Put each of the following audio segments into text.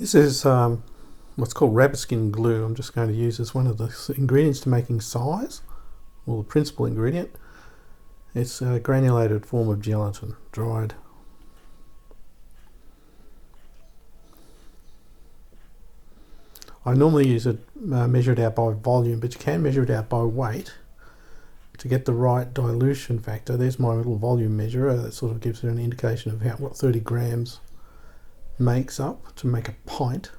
This is what's called rabbit skin glue. I'm just going to use as one of the ingredients to making size, or the principal ingredient. It's a granulated form of gelatin, dried. I normally use it measured out by volume, but you can measure it out by weight to get the right dilution factor. There's my little volume measurer that sort of gives you an indication of what 30 grams makes up to make a pint.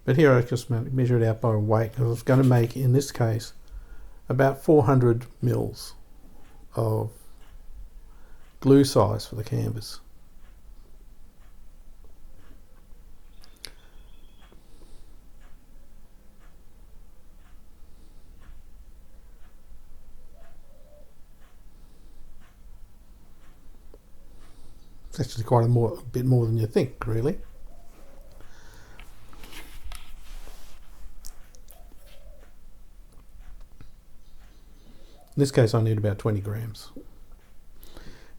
But here I just measure it out by weight, because I was going to make, in this case, about 400 mils of glue size for the canvas. It's actually quite a bit more than you think, really. In this case I need about 20 grams.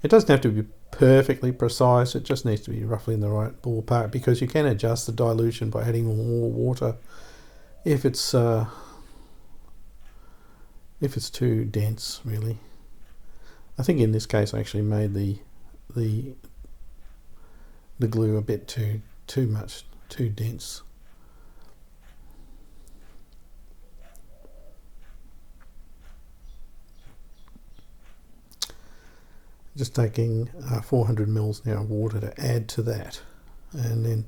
It doesn't have to be perfectly precise, it just needs to be roughly in the right ballpark, because you can adjust the dilution by adding more water if it's too dense, really. I think in this case I actually made the glue a bit too dense. Just taking 400 mils now of water to add to that, and then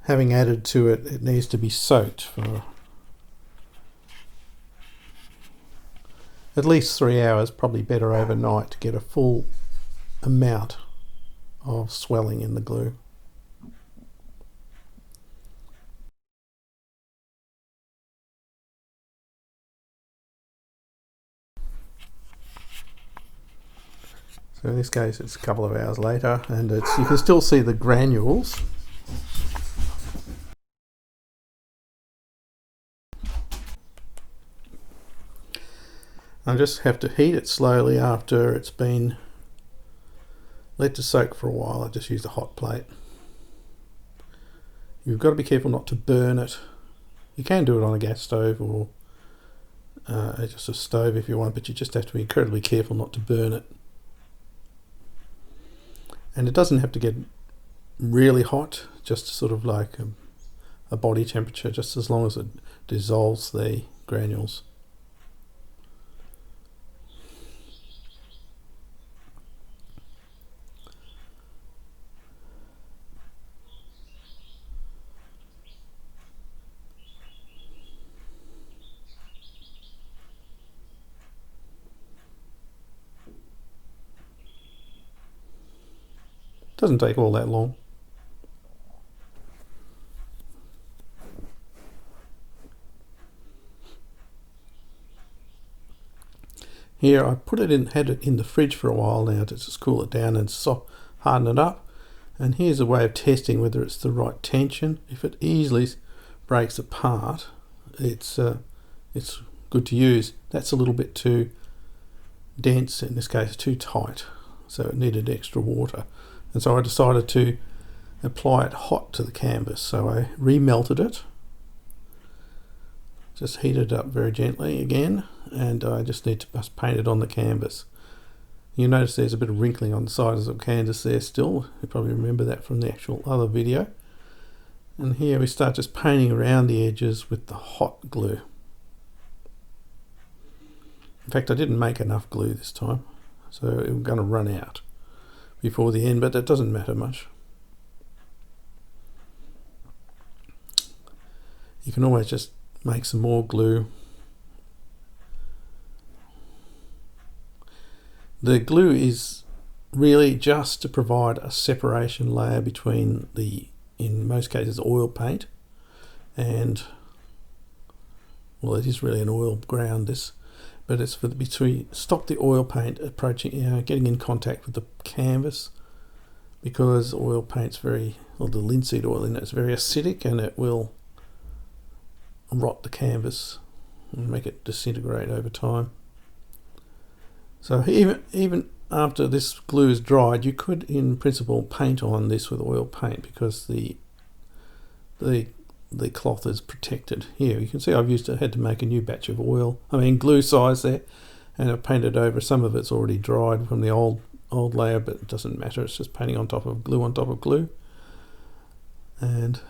having added to it, it needs to be soaked for at least 3 hours, probably better overnight, to get a full amount of swelling in the glue. So in this case it's a couple of hours later, and you can still see the granules. I just have to heat it slowly after it's been let to soak for a while. I just use a hot plate. You've got to be careful not to burn it. You can do it on a gas stove or just a stove if you want, but you just have to be incredibly careful not to burn it. And it doesn't have to get really hot, just sort of like a body temperature, just as long as it dissolves the granules. Doesn't take all that long. Here I had it in the fridge for a while now to just cool it down and harden it up. And here's a way of testing whether it's the right tension. If it easily breaks apart, it's good to use. That's a little bit too dense, in this case too tight, so it needed extra water. And so I decided to apply it hot to the canvas. So I remelted it, just heated it up very gently again, and I just need to paint it on the canvas. You notice there's a bit of wrinkling on the sides of the canvas there still. You probably remember that from the actual other video. And here we start just painting around the edges with the hot glue. In fact, I didn't make enough glue this time, so I'm going to run out before the end, but that doesn't matter much. You can always just make some more glue. The glue is really just to provide a separation layer between in most cases, oil paint and, well, it is really an oil ground, this, but it's for stop the oil paint approaching, getting in contact with the canvas, because oil paint's the linseed oil in it is very acidic, and it will rot the canvas and make it disintegrate over time. So even after this glue is dried, you could in principle paint on this with oil paint, because the cloth is protected. Here you can see I've had to make a new batch of glue size there, and I've painted over. Some of it's already dried from the old layer, but it doesn't matter, it's just painting on top of glue on top of glue. And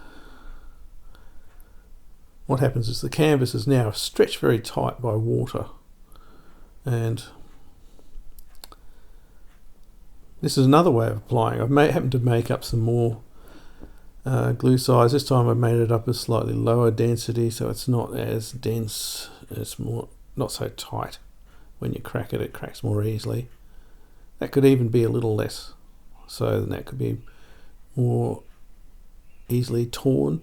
what happens is the canvas is now stretched very tight by water, and this is another way of applying. I've happened to make up some more glue size. This time I've made it up a slightly lower density, so it's not as dense, it's not so tight. When you crack it, it cracks more easily. That could even be a little less, so then that could be more easily torn,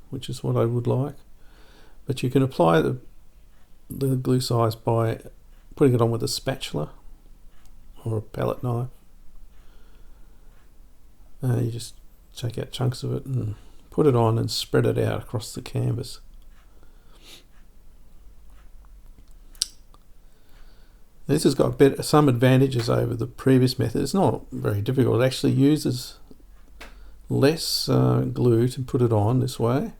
which is what I would like. But you can apply the glue size by putting it on with a spatula or a palette knife. You just take out chunks of it and put it on and spread it out across the canvas. This has got some advantages over the previous method. It's not very difficult. It actually uses less glue to put it on this way,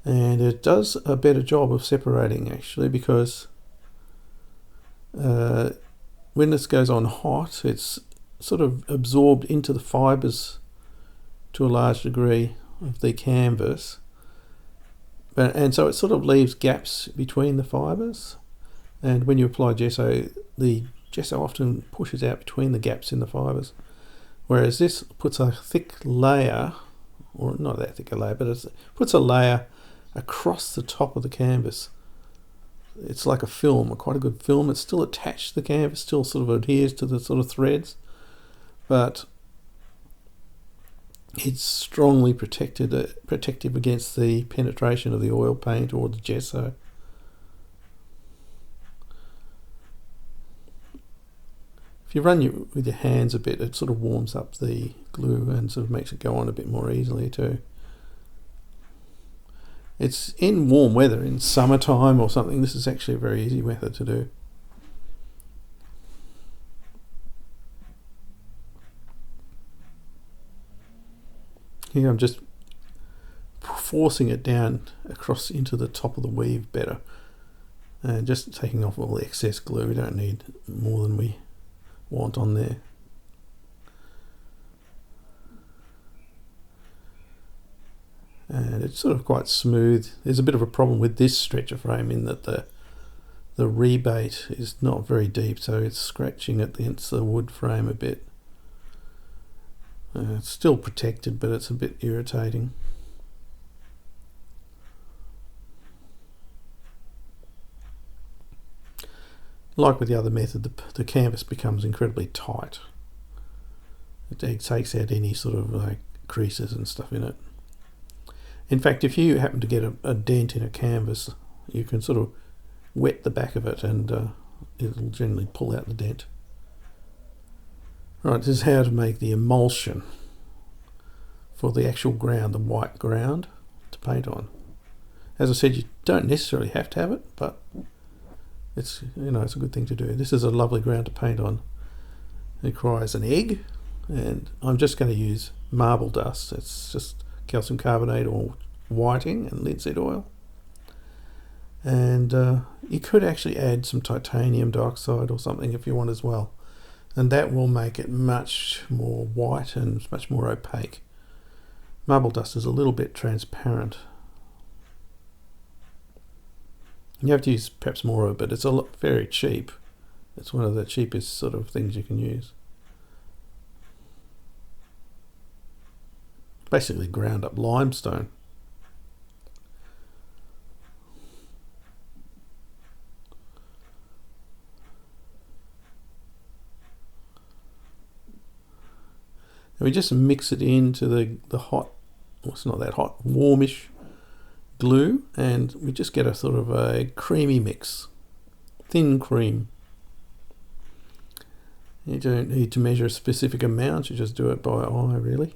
and it does a better job of separating actually, because when this goes on hot, it's sort of absorbed into the fibres to a large degree of the canvas, and so it sort of leaves gaps between the fibres. And when you apply gesso, the gesso often pushes out between the gaps in the fibres, whereas this puts a thick layer, or not that thick a layer, but it puts a layer across the top of the canvas. It's like a film, quite a good film. It's still attached to the canvas, still sort of adheres to the sort of threads, but it's strongly protective against the penetration of the oil paint or the gesso. If you run with your hands a bit, it sort of warms up the glue and sort of makes it go on a bit more easily too. It's in warm weather, in summertime or something, this is actually a very easy method to do. Here I'm just forcing it down across into the top of the weave better, and just taking off all the excess glue. We don't need more than we want on there. And it's sort of quite smooth. There's a bit of a problem with this stretcher frame in that the rebate is not very deep, so it's scratching against the wood frame a bit. It's still protected, but it's a bit irritating. Like with the other method, the canvas becomes incredibly tight. It takes out any sort of like creases and stuff in it. In fact, if you happen to get a dent in a canvas, you can sort of wet the back of it and it'll generally pull out the dent. Right, this is how to make the emulsion for the actual ground, the white ground to paint on. As I said, you don't necessarily have to have it, but it's a good thing to do. This is a lovely ground to paint on. It requires an egg, and I'm just going to use marble dust. It's just calcium carbonate or whiting and linseed oil. And you could actually add some titanium dioxide or something if you want as well, and that will make it much more white and much more opaque. Marble dust is a little bit transparent. You have to use perhaps more of it, but it's very cheap. It's one of the cheapest sort of things you can use. Basically ground up limestone. And we just mix it into the hot, well, it's not that hot, warmish glue, and we just get a sort of a creamy mix, thin cream. You don't need to measure a specific amount, you just do it by eye really.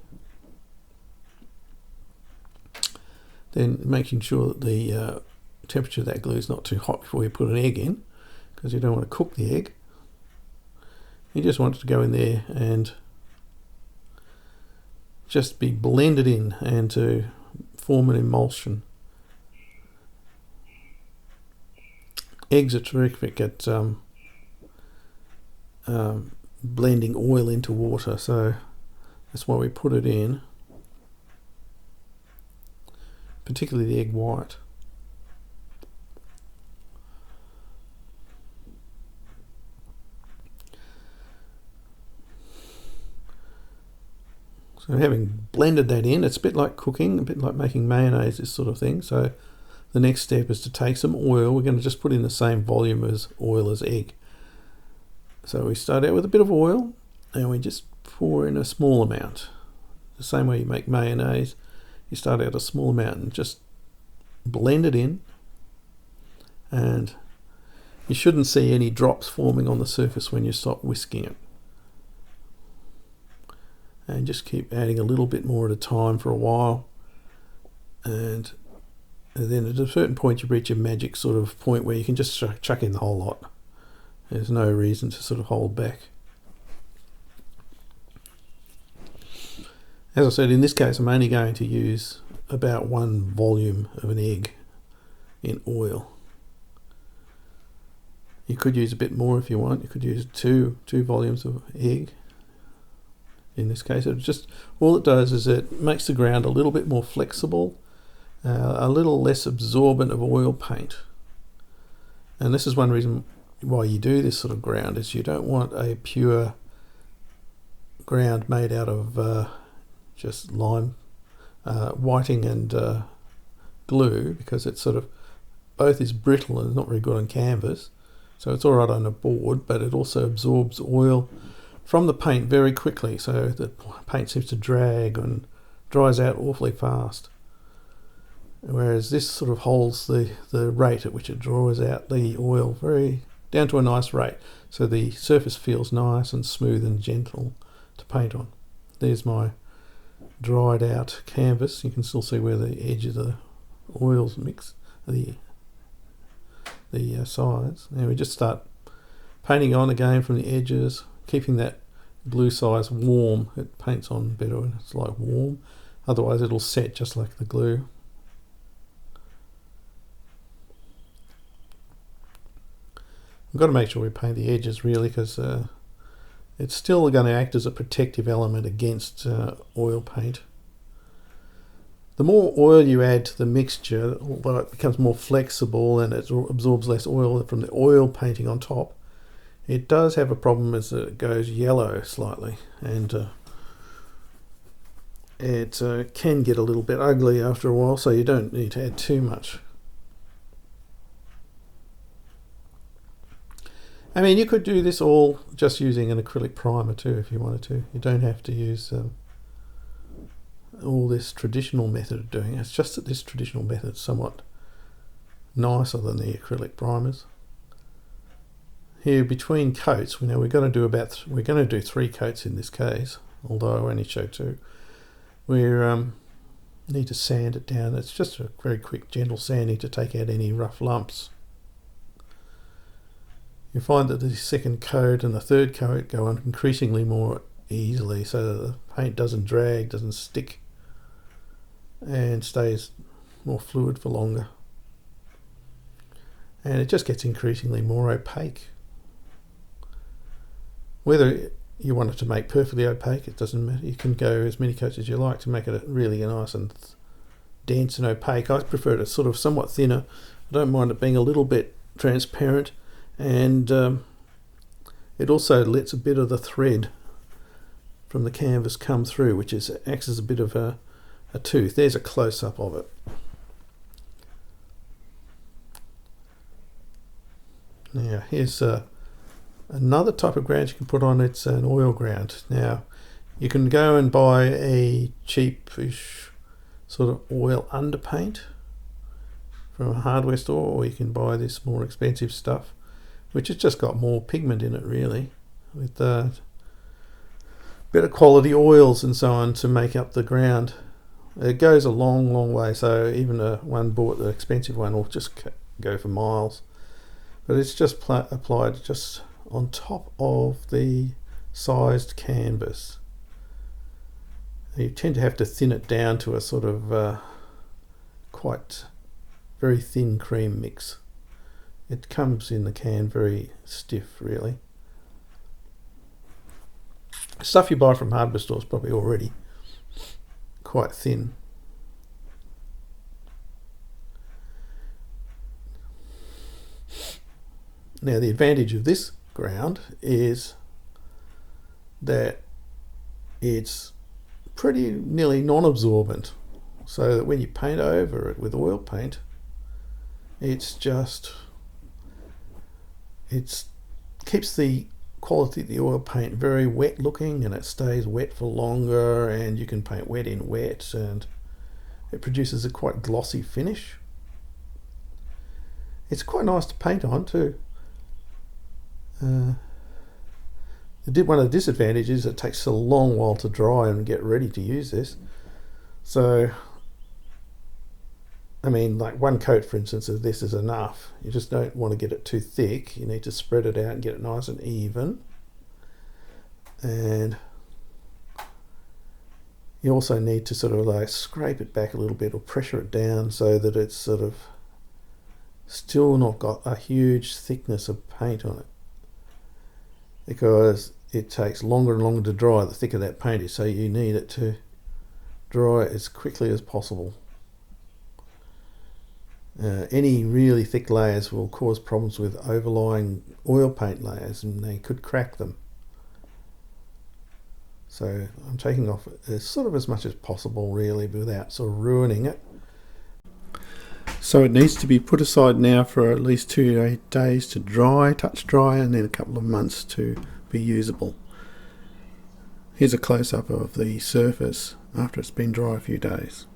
Then making sure that the temperature of that glue is not too hot before you put an egg in, because you don't want to cook the egg. You just want it to go in there and just be blended in and to form an emulsion. Eggs are terrific at blending oil into water, so that's why we put it in, particularly the egg white. So having blended that in, it's a bit like cooking, a bit like making mayonnaise, this sort of thing. So the next step is to take some oil. We're going to just put in the same volume as oil as egg. So we start out with a bit of oil and we just pour in a small amount. The same way you make mayonnaise, you start out a small amount and just blend it in. And you shouldn't see any drops forming on the surface when you stop whisking it. And just keep adding a little bit more at a time for a while, and then at a certain point you reach a magic sort of point where you can just chuck in the whole lot. There's no reason to sort of hold back. As I said, in this case I'm only going to use about 1 volume of an egg in oil. You could use a bit more if you want. You could use two volumes of egg. In this case, all it does is it makes the ground a little bit more flexible, a little less absorbent of oil paint. And this is one reason why you do this sort of ground, is you don't want a pure ground made out of just lime, whiting and glue, because it's sort of both is brittle and not very good on canvas. So it's all right on a board, but it also absorbs oil from the paint very quickly, so the paint seems to drag and dries out awfully fast. Whereas this sort of holds the rate at which it draws out the oil very down to a nice rate, so the surface feels nice and smooth and gentle to paint on. There's my dried out canvas. You can still see where the edge of the oils mix, the sides. Now we just start painting on again from the edges, keeping that glue size warm. It paints on better when it's like warm, otherwise it'll set just like the glue. We've got to make sure we paint the edges really, because it's still going to act as a protective element against oil paint. The more oil you add to the mixture, although it becomes more flexible and it absorbs less oil from the oil painting on top, it does have a problem as it goes yellow slightly, and it can get a little bit ugly after a while, so you don't need to add too much. I mean, you could do this all just using an acrylic primer too if you wanted to. You don't have to use all this traditional method of doing it. It's just that this traditional method is somewhat nicer than the acrylic primers. Here between coats, we know we're going to do 3 coats in this case, although I only show 2. We need to sand it down. It's just a very quick, gentle sanding to take out any rough lumps. You find that the second coat and the third coat go on increasingly more easily, so that the paint doesn't drag, doesn't stick, and stays more fluid for longer. And it just gets increasingly more opaque. Whether you want it to make perfectly opaque, it doesn't matter. You can go as many coats as you like to make it really nice and dense and opaque. I prefer it sort of somewhat thinner. I don't mind it being a little bit transparent, and it also lets a bit of the thread from the canvas come through, which acts as a bit of a tooth. There's a close-up of it. Now here's another type of ground you can put on. It's an oil ground. Now you can go and buy a cheapish sort of oil underpaint from a hardware store, or you can buy this more expensive stuff, which has just got more pigment in it really, with better quality oils and so on to make up the ground. It goes a long way, so even the expensive one will just go for miles. But it's just applied just on top of the sized canvas. You tend to have to thin it down to a sort of quite very thin cream mix. It comes in the can very stiff, really. Stuff you buy from hardware stores probably already quite thin. Now the advantage of this ground is that it's pretty nearly non-absorbent, so that when you paint over it with oil paint, it keeps the quality of the oil paint very wet looking, and it stays wet for longer, and you can paint wet in wet, and it produces a quite glossy finish. It's quite nice to paint on too. One of the disadvantages is it takes a long while to dry and get ready to use this. So, I mean, like one coat, for instance, of this is enough. You just don't want to get it too thick. You need to spread it out and get it nice and even. And you also need to sort of like scrape it back a little bit or pressure it down so that it's sort of still not got a huge thickness of paint on it, because it takes longer and longer to dry the thicker that paint is, so you need it to dry as quickly as possible. Any really thick layers will cause problems with overlying oil paint layers, and they could crack them. So I'm taking off sort of as much as possible, really, without sort of ruining it. So it needs to be put aside now for at least 2 to 8 days to dry, touch dry, and then a couple of months to be usable. Here's a close-up of the surface after it's been dry a few days.